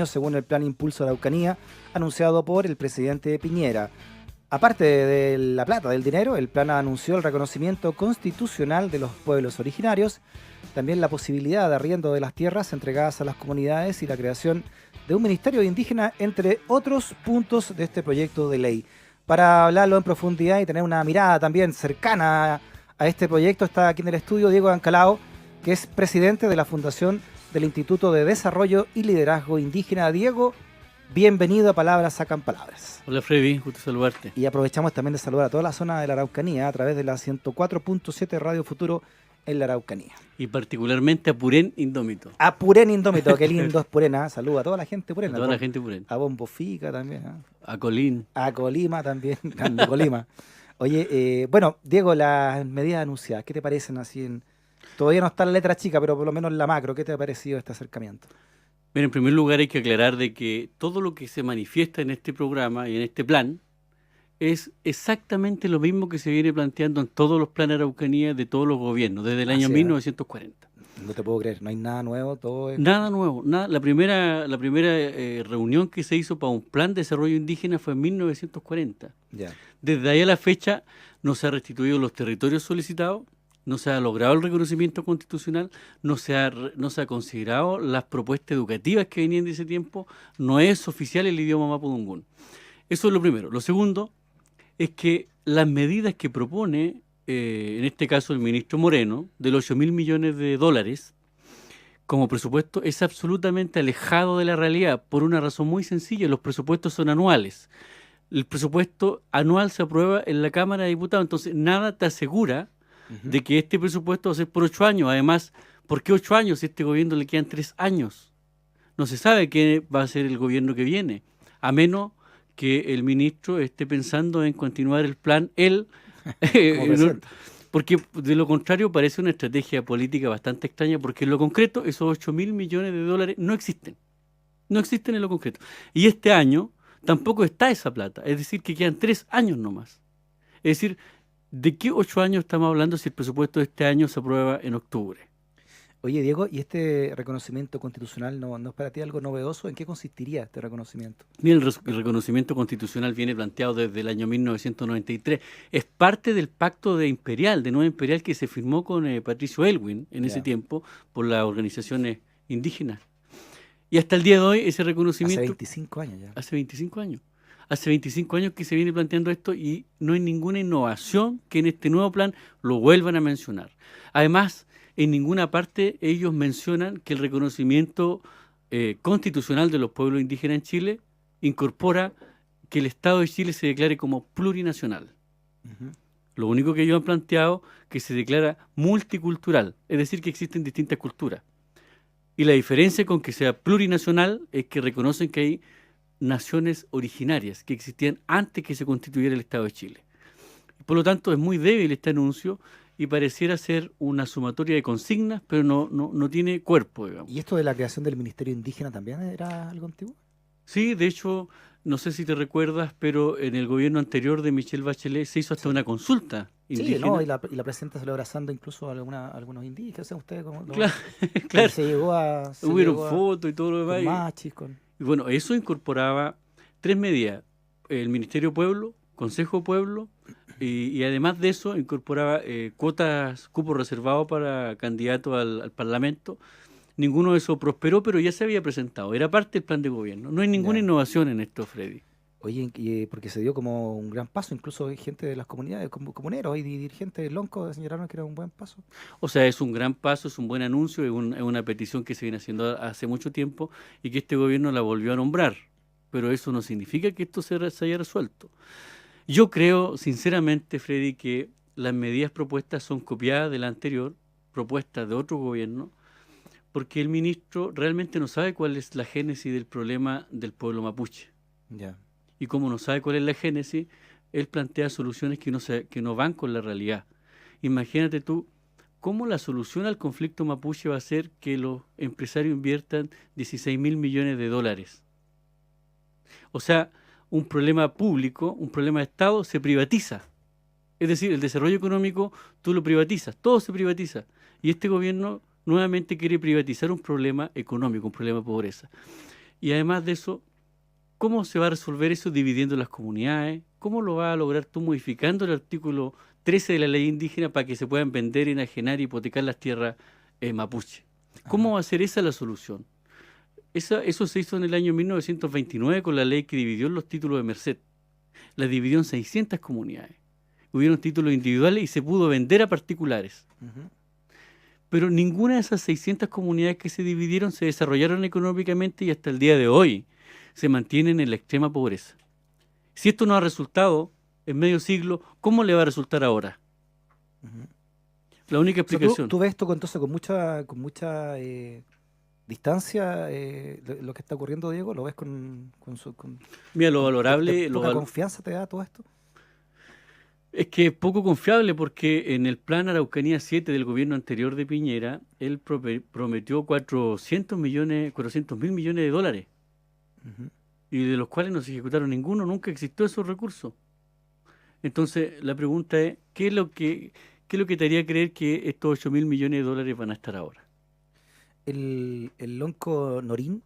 según el Plan Impulso Araucanía, anunciado por el presidente Piñera. Aparte de la plata, del dinero, el plan anunció el reconocimiento constitucional de los pueblos originarios, también la posibilidad de arriendo de las tierras entregadas a las comunidades y la creación de un ministerio indígena, entre otros puntos de este proyecto de ley. Para hablarlo en profundidad y tener una mirada también cercana a este proyecto, está aquí en el estudio Diego Ancalao, que es presidente de la Fundación del Instituto de Desarrollo y Liderazgo Indígena. Diego, bienvenido a Palabras Sacan Palabras. Hola Freddy, gusto saludarte. Y aprovechamos también de saludar a toda la zona de la Araucanía a través de la 104.7 Radio Futuro en la Araucanía. Y particularmente a Purén Indómito. A Purén Indómito, qué lindo es Purén, ¿eh? Saludos a toda la gente Purén. A toda la gente Purén. A Bombofica también. A Colín. A Colima también, grande Colima. Oye, bueno, Diego, las medidas anunciadas, ¿qué te parecen así? Todavía no está la letra chica, pero por lo menos en la macro, ¿qué te ha parecido este acercamiento? Bien, en primer lugar hay que aclarar de que todo lo que se manifiesta en este programa y en este plan es exactamente lo mismo que se viene planteando en todos los planes Araucanía de todos los gobiernos, desde el año 1940. No te puedo creer, no hay nada nuevo, todo es... Nada nuevo, nada. La primera reunión que se hizo para un plan de desarrollo indígena fue en 1940. Ya. Desde ahí a la fecha no se han restituido los territorios solicitados, no se ha logrado el reconocimiento constitucional, no se ha considerado las propuestas educativas que venían de ese tiempo, no es oficial el idioma mapudungún. Eso es lo primero. Lo segundo es que las medidas que propone, en este caso el ministro Moreno, de los 8.000 millones de dólares como presupuesto, es absolutamente alejado de la realidad por una razón muy sencilla: los presupuestos son anuales. El presupuesto anual se aprueba en la Cámara de Diputados, entonces nada te asegura de que este presupuesto va a ser por 8 años. Además, ¿por qué 8 años si a este gobierno le quedan 3 años? No se sabe qué va a ser el gobierno que viene, a menos que el ministro esté pensando en continuar el plan él, porque de lo contrario parece una estrategia política bastante extraña, porque en lo concreto esos 8.000 millones de dólares no existen en lo concreto. Y este año tampoco está esa plata, es decir, que quedan 3 años nomás. Es decir, ¿de qué 8 años estamos hablando si el presupuesto de este año se aprueba en octubre? Oye, Diego, ¿y este reconocimiento constitucional no es para ti algo novedoso? ¿En qué consistiría este reconocimiento? Mira, el reconocimiento constitucional viene planteado desde el año 1993. Es parte del pacto de Nueva Imperial, que se firmó con Patricio Aylwin en ese tiempo por las organizaciones indígenas. Y hasta el día de hoy ese reconocimiento... Hace 25 años ya. Hace 25 años. Hace 25 años que se viene planteando esto y no hay ninguna innovación que en este nuevo plan lo vuelvan a mencionar. Además, en ninguna parte ellos mencionan que el reconocimiento constitucional de los pueblos indígenas en Chile incorpora que el Estado de Chile se declare como plurinacional. Lo único que ellos han planteado que se declara multicultural, es decir, que existen distintas culturas. Y la diferencia con que sea plurinacional es que reconocen que hay naciones originarias que existían antes que se constituyera el Estado de Chile. Por lo tanto, es muy débil este anuncio y pareciera ser una sumatoria de consignas, pero no tiene cuerpo, digamos. ¿Y esto de la creación del Ministerio Indígena también era algo antiguo? Sí, de hecho, no sé si te recuerdas, pero en el gobierno anterior de Michelle Bachelet se hizo hasta una consulta indígena. Sí, ¿no? Y la presidenta se lo abrazando incluso a algunos indígenas, ustedes como... Claro. Se llegó a... Hubieron fotos y todo lo demás. Con machis, Y bueno, eso incorporaba 3 medidas: el Ministerio Pueblo, Consejo Pueblo, y además de eso incorporaba cupos reservados para candidatos al Parlamento. Ninguno de esos prosperó, pero ya se había presentado, era parte del plan de gobierno. No hay ninguna innovación en esto, Freddy. Oye, porque se dio como un gran paso, incluso hay gente de las comunidades, comuneros y dirigentes de Lonco señalaron que era un buen paso. O sea, es un gran paso, es un buen anuncio, es una petición que se viene haciendo hace mucho tiempo y que este gobierno la volvió a nombrar. Pero eso no significa que esto se haya resuelto. Yo creo, sinceramente, Freddy, que las medidas propuestas son copiadas de la anterior, propuestas de otro gobierno, porque el ministro realmente no sabe cuál es la génesis del problema del pueblo mapuche. Ya. Y como no sabe cuál es la génesis, él plantea soluciones que no van con la realidad. Imagínate tú, ¿cómo la solución al conflicto mapuche va a ser que los empresarios inviertan 16.000 millones de dólares? O sea, un problema público, un problema de Estado, se privatiza. Es decir, el desarrollo económico tú lo privatizas, todo se privatiza. Y este gobierno nuevamente quiere privatizar un problema económico, un problema de pobreza. Y además de eso, ¿cómo se va a resolver eso dividiendo las comunidades? ¿Cómo lo vas a lograr tú modificando el artículo 13 de la ley indígena para que se puedan vender, enajenar y hipotecar las tierras mapuche? ¿Cómo va a ser esa la solución? Eso se hizo en el año 1929 con la ley que dividió los títulos de Merced. La dividió en 600 comunidades. Hubieron títulos individuales y se pudo vender a particulares. Ujú. Pero ninguna de esas 600 comunidades que se dividieron se desarrollaron económicamente y hasta el día de hoy se mantienen en la extrema pobreza. Si esto no ha resultado en medio siglo, ¿cómo le va a resultar ahora? Ujú. La única O sea, explicación. tú ves esto entonces con mucha distancia, lo que está ocurriendo, Diego, ¿lo ves Mira, lo de valorable, poca confianza te da todo esto? es que es poco confiable porque en el plan Araucanía 7 del gobierno anterior de Piñera, él prometió 400.000 millones de dólares Ujú. y de los cuales no se ejecutaron ninguno, nunca existió esos recursos. Entonces, la pregunta es, ¿qué es lo que te haría creer que estos 8.000 millones de dólares van a estar ahora? El Lonco Norín,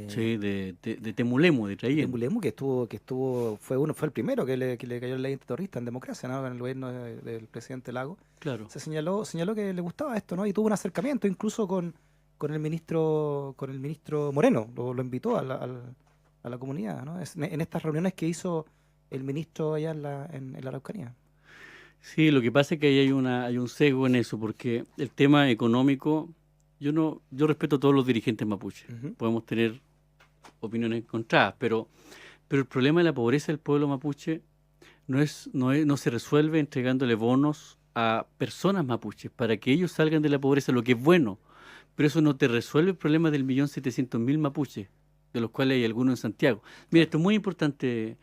Sí, de Temulemo, de de Traillén. Mulemu, fue el primero que le cayó la ley antiterrorista en democracia, ¿no? En el gobierno del presidente Lago. Claro. Señaló que le gustaba esto, ¿no? Y tuvo un acercamiento incluso con el ministro Moreno, lo invitó a la comunidad, ¿no? En estas reuniones que hizo el ministro allá en la Araucanía. Sí, lo que pasa es que ahí hay un sesgo en eso, porque el tema económico, yo respeto a todos los dirigentes mapuches. Ujú. Podemos tener opiniones encontradas, pero el problema de la pobreza del pueblo mapuche no se resuelve entregándole bonos a personas mapuches para que ellos salgan de la pobreza, lo que es bueno. Pero eso no te resuelve el problema del 1.700.000 mapuches, de los cuales hay algunos en Santiago. Mira, esto es muy importante,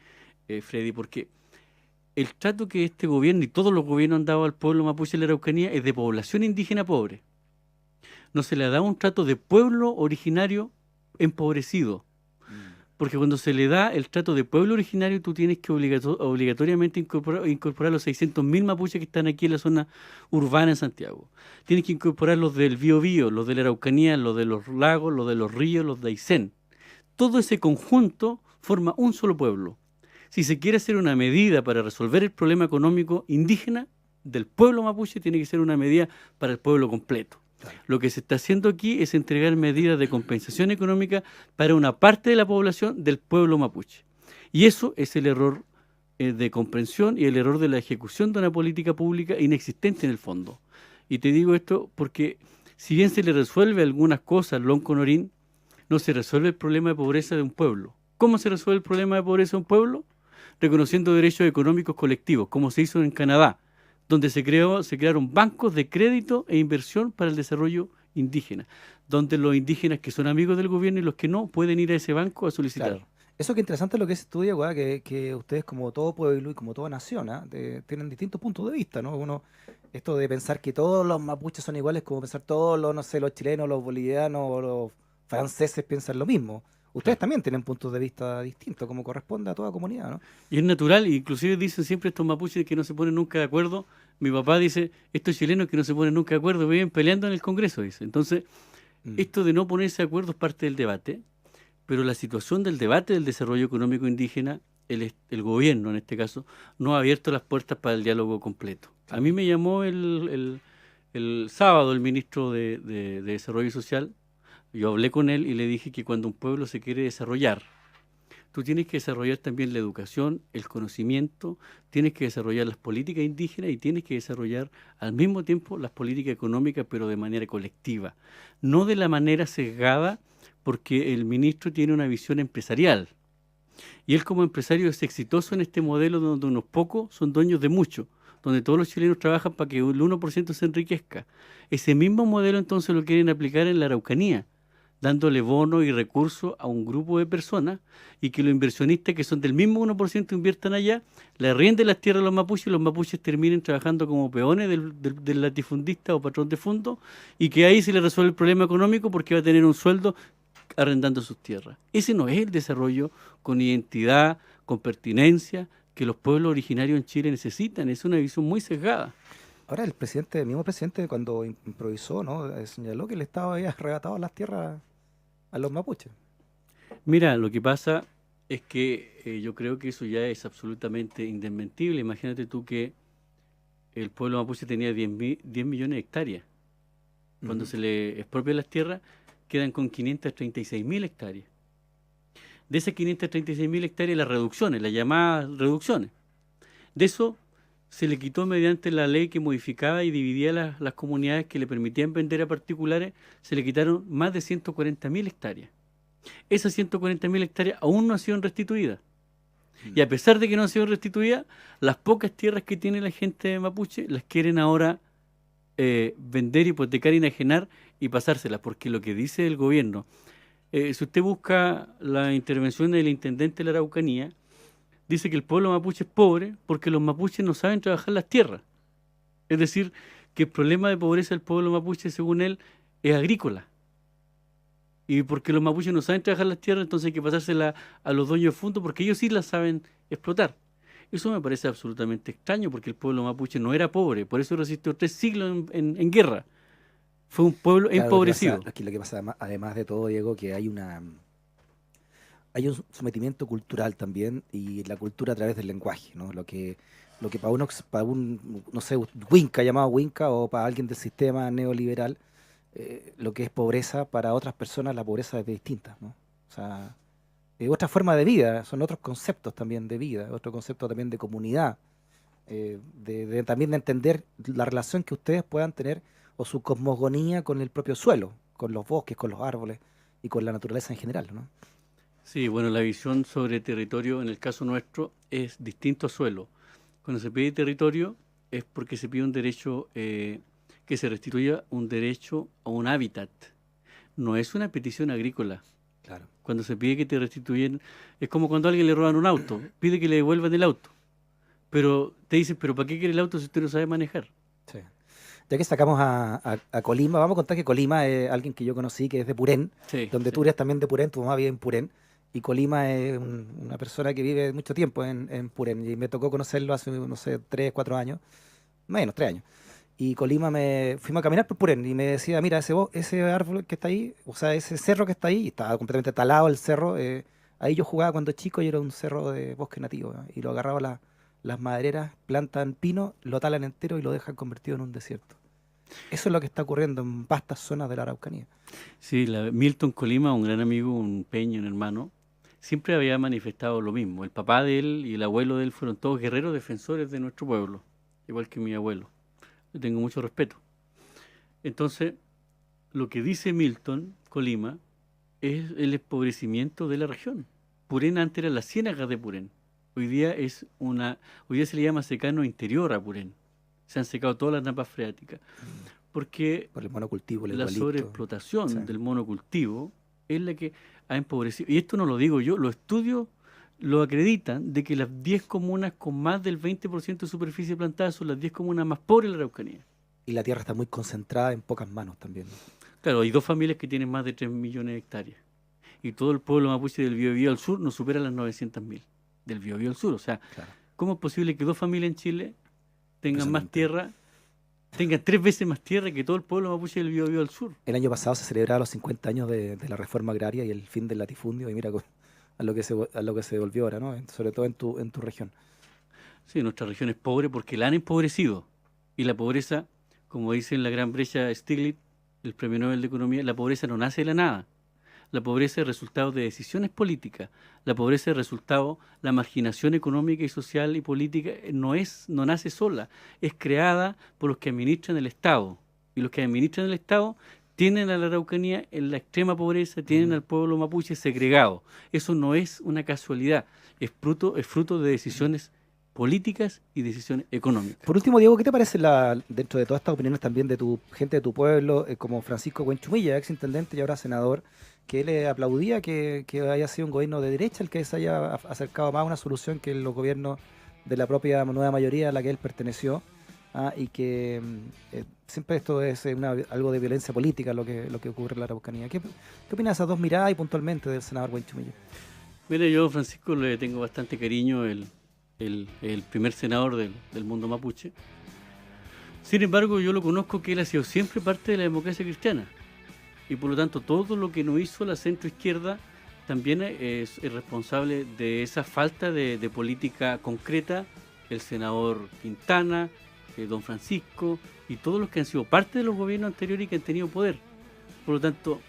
Freddy, porque el trato que este gobierno y todos los gobiernos han dado al pueblo mapuche de la Araucanía es de población indígena pobre. No se le ha dado un trato de pueblo originario empobrecido. Porque cuando se le da el trato de pueblo originario, tú tienes que obligatoriamente incorporar los 600.000 mapuches que están aquí en la zona urbana en Santiago. Tienes que incorporar los del Biobío, los de la Araucanía, los de los lagos, los de los ríos, los de Aysén. Todo ese conjunto forma un solo pueblo. Si se quiere hacer una medida para resolver el problema económico indígena del pueblo mapuche, tiene que ser una medida para el pueblo completo. Claro. Lo que se está haciendo aquí es entregar medidas de compensación económica para una parte de la población del pueblo mapuche. Y eso es el error de comprensión y el error de la ejecución de una política pública inexistente en el fondo. Y te digo esto porque si bien se le resuelve algunas cosas al Lonco Norín, no se resuelve el problema de pobreza de un pueblo. ¿Cómo se resuelve el problema de pobreza de un pueblo? Reconociendo derechos económicos colectivos, como se hizo en Canadá, donde se crearon bancos de crédito e inversión para el desarrollo indígena, donde los indígenas que son amigos del gobierno y los que no pueden ir a ese banco a solicitar. Claro. Eso que interesante es lo que se estudia, weá, que ustedes como todo pueblo y como toda nación, tienen distintos puntos de vista, ¿no? Esto de pensar que todos los mapuches son iguales, como pensar todos los, no sé, los chilenos, los bolivianos o los franceses piensan lo mismo. Ustedes Claro. también tienen puntos de vista distintos, como corresponde a toda comunidad, ¿no? Y es natural, inclusive dicen siempre estos mapuches que no se ponen nunca de acuerdo. Mi papá dice, estos chilenos que no se ponen nunca de acuerdo viven peleando en el Congreso, dice. Entonces, esto de no ponerse de acuerdo es parte del debate, pero la situación del debate del desarrollo económico indígena, el gobierno en este caso, no ha abierto las puertas para el diálogo completo. A mí me llamó el sábado el ministro de Desarrollo Social. Yo hablé con él y le dije que cuando un pueblo se quiere desarrollar, tú tienes que desarrollar también la educación, el conocimiento, tienes que desarrollar las políticas indígenas y tienes que desarrollar al mismo tiempo las políticas económicas, pero de manera colectiva, no de la manera sesgada, porque el ministro tiene una visión empresarial. Y él como empresario es exitoso en este modelo donde unos pocos son dueños de mucho, donde todos los chilenos trabajan para que el 1% se enriquezca. Ese mismo modelo entonces lo quieren aplicar en la Araucanía, dándole bonos y recursos a un grupo de personas y que los inversionistas que son del mismo 1% inviertan allá, le arrienden las tierras a los mapuches y los mapuches terminen trabajando como peones del latifundista o patrón de fondo y que ahí se le resuelve el problema económico porque va a tener un sueldo arrendando sus tierras. Ese no es el desarrollo con identidad, con pertinencia que los pueblos originarios en Chile necesitan. Es una visión muy sesgada. Ahora el mismo presidente cuando improvisó, ¿no? Señaló que el Estado había arrebatado las tierras a los mapuches. Mira, lo que pasa es que yo creo que eso ya es absolutamente indesmentible. Imagínate tú que el pueblo mapuche tenía 10 millones de hectáreas. Cuando Ujú. se le expropia las tierras, quedan con 536.000 hectáreas. De esas 536.000 hectáreas, las reducciones, las llamadas reducciones. De eso se le quitó mediante la ley que modificaba y dividía las comunidades que le permitían vender a particulares, se le quitaron más de 140.000 hectáreas. Esas 140.000 hectáreas aún no han sido restituidas. Y a pesar de que no han sido restituidas, las pocas tierras que tiene la gente mapuche las quieren ahora vender, hipotecar, enajenar y pasárselas, porque lo que dice el gobierno, si usted busca la intervención del intendente de la Araucanía, dice que el pueblo mapuche es pobre porque los mapuches no saben trabajar las tierras. Es decir, que el problema de pobreza del pueblo mapuche, según él, es agrícola. Y porque los mapuches no saben trabajar las tierras, entonces hay que pasárselas a los dueños de fondo porque ellos sí las saben explotar. Eso me parece absolutamente extraño porque el pueblo mapuche no era pobre, por eso resistió 3 siglos en guerra. Fue un pueblo Claro, empobrecido. lo que pasa además de todo, Diego, que hay un sometimiento cultural también y la cultura a través del lenguaje, ¿no? Lo que para un, no sé, Winca, llamado Winca, o para alguien del sistema neoliberal, lo que es pobreza, para otras personas la pobreza es distinta, ¿no? O sea, es otra forma de vida, son otros conceptos también de vida, otro concepto también de comunidad, también de entender la relación que ustedes puedan tener o su cosmogonía con el propio suelo, con los bosques, con los árboles y con la naturaleza en general, ¿no? Sí, bueno, la visión sobre territorio en el caso nuestro es distinto a suelo. Cuando se pide territorio es porque se pide un derecho, que se restituya un derecho a un hábitat. No es una petición agrícola. Claro. Cuando se pide que te restituyen, es como cuando a alguien le roban un auto, pide que le devuelvan el auto. Pero te dicen, pero ¿para qué quiere el auto si usted no sabe manejar? Sí. Ya que sacamos a Colima, vamos a contar que Colima es alguien que yo conocí que es de Purén, Sí, donde sí. tú eres también de Purén, tu mamá vive en Purén, y Colima es una persona que vive mucho tiempo en Purén, y me tocó conocerlo hace, no sé, 3, 4 años, menos, 3 años. Y Colima fuimos a caminar por Purén y me decía, mira, ese árbol que está ahí, o sea, ese cerro que está ahí, y estaba completamente talado el cerro, ahí yo jugaba cuando chico y era un cerro de bosque nativo, ¿no? Y lo agarraba las madereras, plantan pino, lo talan entero y lo dejan convertido en un desierto. Eso es lo que está ocurriendo en vastas zonas de la Araucanía. Sí, Milton Colima, un gran amigo, un peña, un hermano, siempre había manifestado lo mismo. El papá de él y el abuelo de él fueron todos guerreros defensores de nuestro pueblo, igual que mi abuelo. Le tengo mucho respeto. Entonces, lo que dice Milton Colima es el empobrecimiento de la región. Purén antes era la ciénaga de Purén. Hoy día se le llama secano interior a Purén. Se han secado todas las napas freáticas. Mm. Porque Por el monocultivo, el la eucalipto. Sí. sobreexplotación del monocultivo es la que ha empobrecido. Y esto no lo digo yo, los estudios lo acreditan de que las 10 comunas con más del 20% de superficie plantada son las 10 comunas más pobres de la Araucanía. Y la tierra está muy concentrada en pocas manos también, ¿no? Claro, hay dos familias que tienen más de 3 millones de hectáreas. Y todo el pueblo mapuche del Biobío al sur no supera las 900.000. Del Biobío al sur. O sea, Claro, ¿cómo es posible que dos familias en Chile tengan más impresionante. tierra, tengan 3 veces más tierra que todo el pueblo mapuche del Biobío al sur? El año pasado se celebraron los 50 años de la reforma agraria y el fin del latifundio, y mira a lo que se volvió ahora, ¿no? Sobre todo en tu región. Sí, nuestra región es pobre porque la han empobrecido. Y la pobreza, como dice en la gran brecha Stiglitz, el premio Nobel de Economía, la pobreza no nace de la nada. La pobreza es resultado de decisiones políticas. La pobreza es resultado, la marginación económica y social y política no nace sola, es creada por los que administran el Estado. Y los que administran el Estado tienen a la Araucanía en la extrema pobreza, tienen Mm. al pueblo mapuche segregado. Eso no es una casualidad, es fruto de decisiones políticas y decisiones económicas. Por último, Diego, ¿qué te parece dentro de todas estas opiniones también de tu gente de tu pueblo, como Francisco Buenchumilla, ex intendente y ahora senador, que él aplaudía que haya sido un gobierno de derecha el que se haya acercado más a una solución que los gobiernos de la propia nueva mayoría a la que él perteneció, y que siempre esto es algo de violencia política lo que ocurre en la Araucanía? ¿Qué opinas de esas dos miradas y puntualmente del senador Buenchumilla? Mire, yo, Francisco, le tengo bastante cariño, el primer senador del mundo mapuche. Sin embargo, yo lo conozco que él ha sido siempre parte de la democracia cristiana. Y por lo tanto, todo lo que no hizo la centroizquierda también es responsable de esa falta de política concreta el senador Quintana, don Francisco y todos los que han sido parte de los gobiernos anteriores y que han tenido poder. Por lo tanto,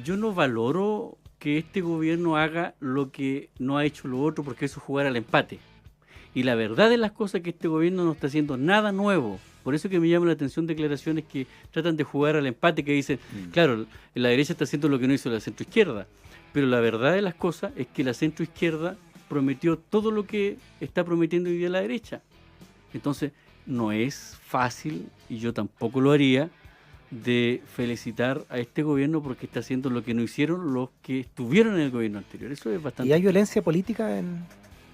yo no valoro que este gobierno haga lo que no ha hecho lo otro, porque eso es jugar al empate. Y la verdad de las cosas es que este gobierno no está haciendo nada nuevo. Por eso que me llama la atención declaraciones que tratan de jugar al empate, que dicen, claro, la derecha está haciendo lo que no hizo la centroizquierda. Pero la verdad de las cosas es que la centroizquierda prometió todo lo que está prometiendo hoy día la derecha. Entonces, no es fácil, y yo tampoco lo haría, de felicitar a este gobierno porque está haciendo lo que no hicieron los que estuvieron en el gobierno anterior. Eso es bastante... ¿Y hay violencia política en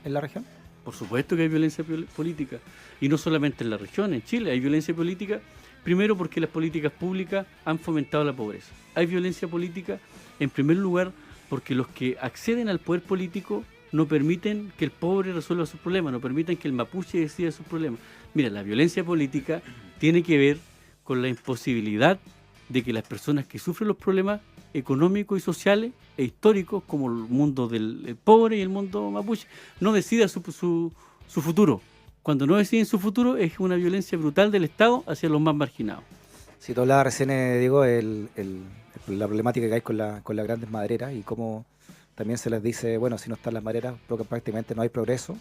la región? Por supuesto que hay violencia política. Y no solamente en la región, en Chile hay violencia política, primero porque las políticas públicas han fomentado la pobreza. Hay violencia política, en primer lugar, porque los que acceden al poder político no permiten que el pobre resuelva sus problemas, no permiten que el mapuche decida sus problemas. Mira, la violencia política tiene que ver con la imposibilidad de que las personas que sufren los problemas económicos y sociales e históricos, como el mundo del pobre y el mundo mapuche, no decidan su futuro. Cuando no deciden su futuro es una violencia brutal del Estado hacia los más marginados. Si tú hablabas recién, Diego, la problemática que hay con las grandes madereras y cómo también se les dice, bueno, si no están las madereras, porque prácticamente no hay progreso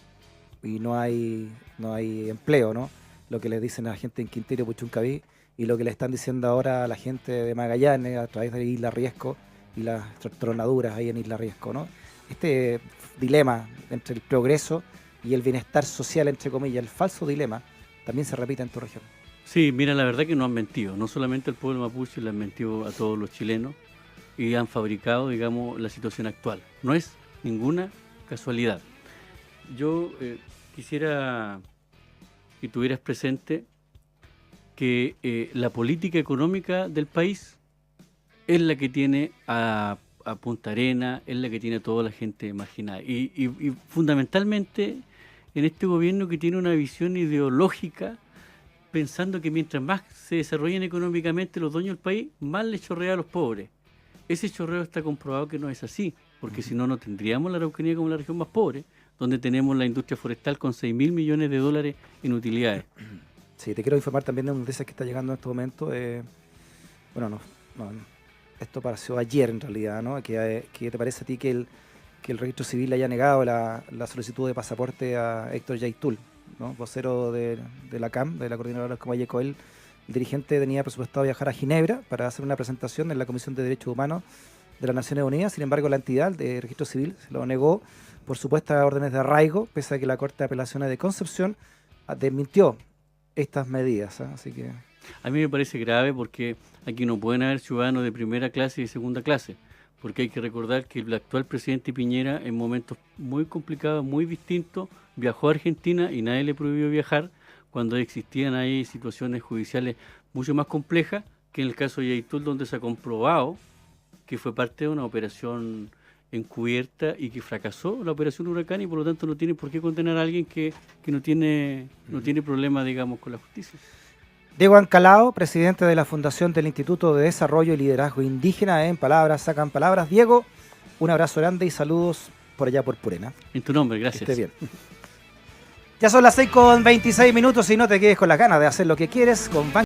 y no hay empleo, ¿no? Lo que les dicen a la gente en Quintero, Puchuncaví, y lo que le están diciendo ahora a la gente de Magallanes a través de Isla Riesco y las tronaduras ahí en Isla Riesco, ¿no? Este dilema entre el progreso y el bienestar social, entre comillas, el falso dilema, también se repite en tu región. Sí, mira, la verdad que no han mentido, no solamente al pueblo mapuche, le han mentido a todos los chilenos y han fabricado, digamos, la situación actual. No es ninguna casualidad. Yo quisiera que tuvieras presente que la política económica del país es la que tiene a Punta Arenas, es la que tiene a toda la gente marginada. Y fundamentalmente en este gobierno que tiene una visión ideológica, pensando que mientras más se desarrollen económicamente los dueños del país, más le chorrea a los pobres. Ese chorreo está comprobado que no es así, porque si no, no tendríamos la Araucanía como la región más pobre, donde tenemos la industria forestal con 6.000 millones de dólares en utilidades. Sí, te quiero informar también de una noticia que está llegando en este momento. Bueno, esto pasó ayer en realidad, ¿no? ¿Qué te parece a ti que el registro civil haya negado la solicitud de pasaporte a Héctor Yaitul, ¿no? Vocero de la CAM, de la Coordinadora como Coel? El dirigente tenía presupuestado viajar a Ginebra para hacer una presentación en la Comisión de Derechos Humanos de las Naciones Unidas. Sin embargo, la entidad de registro civil se lo negó por supuestas órdenes de arraigo, pese a que la Corte de Apelaciones de Concepción desmintió estas medidas, ¿eh? Así que... A mí me parece grave porque aquí no pueden haber ciudadanos de primera clase y de segunda clase, porque hay que recordar que el actual presidente Piñera, en momentos muy complicados, muy distintos, viajó a Argentina y nadie le prohibió viajar cuando existían ahí situaciones judiciales mucho más complejas que en el caso de Yaitul, donde se ha comprobado que fue parte de una operación encubierta y que fracasó la operación Huracán, y por lo tanto no tiene por qué condenar a alguien que no tiene problema, digamos, con la justicia. Diego Ancalao, presidente de la Fundación del Instituto de Desarrollo y Liderazgo Indígena, en Palabras Sacan Palabras. Diego, un abrazo grande y saludos por allá por Purena. En tu nombre, gracias. Que esté bien. Ya son las 6:26 y no te quedes con las ganas de hacer lo que quieres con